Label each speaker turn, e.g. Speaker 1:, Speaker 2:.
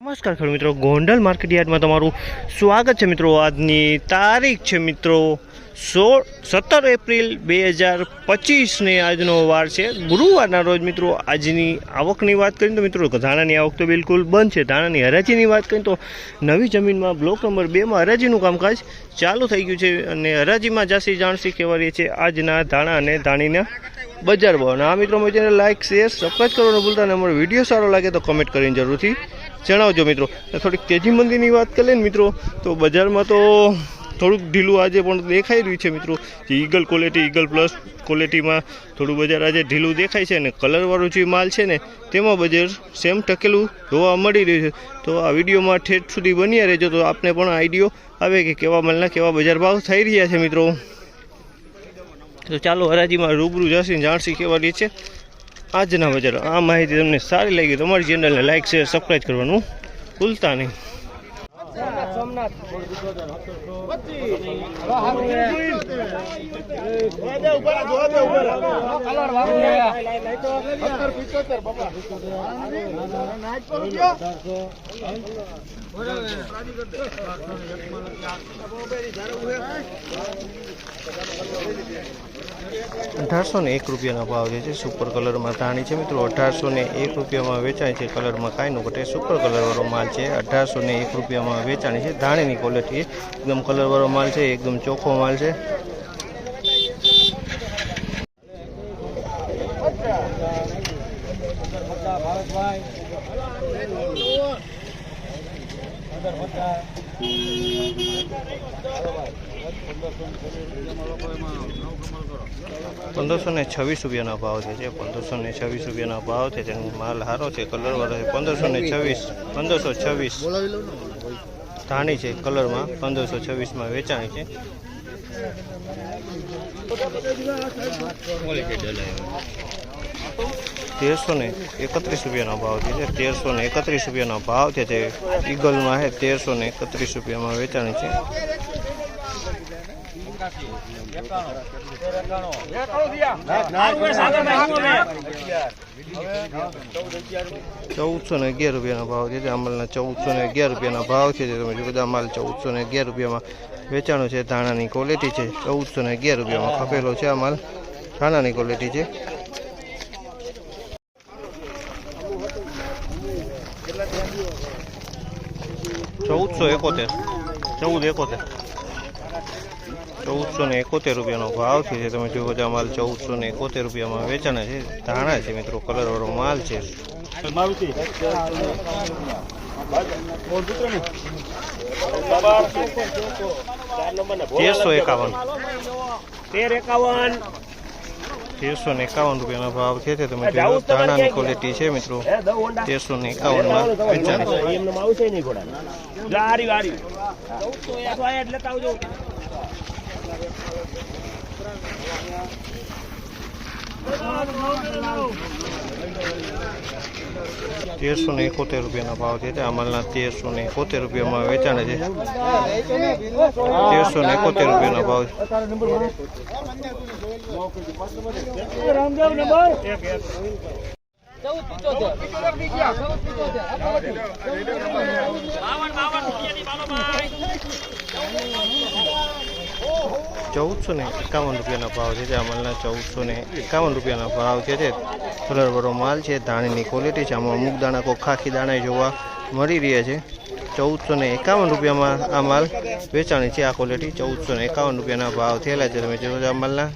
Speaker 1: નમસ્કાર ખેડૂત મિત્રો, ગોંડલ માર્કેટ યાર્ડમાં તમારું સ્વાગત છે મિત્રો। આજની તારીખ છે મિત્રો 17 એપ્રિલ 2025 આજનો વાર છે ગુરુવારના રોજ મિત્રો। આજની આવકની વાત કરીએ તો મિત્રો ધાણાની આવક તો બિલકુલ બંધ છે। ધાણાની હરાજીની વાત કરીએ તો નવી જમીનમાં બ્લોક નંબર 2માં હરાજીનું કામકાજ ચાલુ થઈ ગયું છે અને હરાજીમાં જાસી જાણસી કહેવાય છે આજના ધાણા અને ધાણીના બજાર ભાવ। અને આ મિત્રો ચેનલ લાઇક શેર સબસ્ક્રાઈબ કરવાનું ભૂલતા નહીં। અમારો વિડીયો સારો લાગે તો કમેન્ટ કરીને જરૂરથી જણાવજો મિત્રો। થોડીક તેજી મંદીની વાત કરીએ ને મિત્રો તો બજારમાં તો થોડુંક ઢીલું આજે પણ દેખાઈ રહ્યું છે મિત્રો। જે ઈગલ ક્વોલિટી, ઈગલ પ્લસ ક્વોલિટીમાં થોડું બજાર આજે ઢીલું દેખાય છે અને કલરવાળું જે માલ છે ને તેમાં બજાર સેમ ટકેલું જોવા મળી રહ્યું છે। તો આ વિડીયોમાં ઠેઠ સુધી બન્યા રહેજો તો આપને પણ આઈડિયો આવે કે કેવા માલના કેવા બજાર ભાવ થઈ રહ્યા છે મિત્રો। તો ચાલો હરાજીમાં રૂબરૂ જશી જાણસી કહેવાની છે આજના બજાર। આ માહિતી તમને સારી લાગી તો અમારી ચેનલને લાઇક શેર સબસ્ક્રાઈબ કરવાનું ભૂલતા નહીં। ₹1801 ભાવ જે છે સુપર કલરમાં ધાણી છે મિત્રો। ₹1801 વેચાય છે। કલરમાં કાંઈ ન ઘટે, સુપર કલરવાળો માલ છે। ₹1801 વેચાણી છે। ધાણીની ક્વોલિટી એકદમ કલરવાળો માલ છે, એકદમ ચોખ્ખો માલ છે। ₹1526 ભાવ છે। ₹1526 ભાવ છે। તેનો માલ સારો છે, કલર વાળો છે। 1526 ધાણી છે કલરમાં 1526 વેચાણી છે। ₹1331 ભાવ છે। ₹1331 ભાવ છે। તે ઈગલમાં છે ₹1331 વેચાણી છે। 1411 ભાવ છે। અમલના ₹1411 ભાવ છે। તમે જો બધા માલ ₹1411 વેચાણો છે। ધાણાની ક્વોલિટી છે। ₹1411 ખપેલો છે। આ માલ ધાણાની ક્વોલિટી છે। ₹1471 ભાવ છે। તમે જો બધા માલ ₹1471 વેચાણા છે। ધાણા છે મિત્રો, કલરવાળો માલ છે। ₹1351 ભાવ છે। તમે જો ધાણાની ક્વોલિટી છે મિત્રો। 1351 વેચાણી ₹1371 ભાવ છે। અમલના ₹1371 વેચાણે છે। ₹1371 ભાવ છે। ₹1451 ભાવ છે। અમલના ₹1451 ભાવ છે। કલરવાળો માલ છે। ધાણીની ક્વોલિટી છે। આમાં અમુક દાણા કોઈ ખાખી દાણા જોવા મળી રહ્યા છે। ₹1451 આ માલ વેચાણી છે। આ ક્વોલિટી ₹1451 ભાવ થયેલા છે। તમે જો આ માલના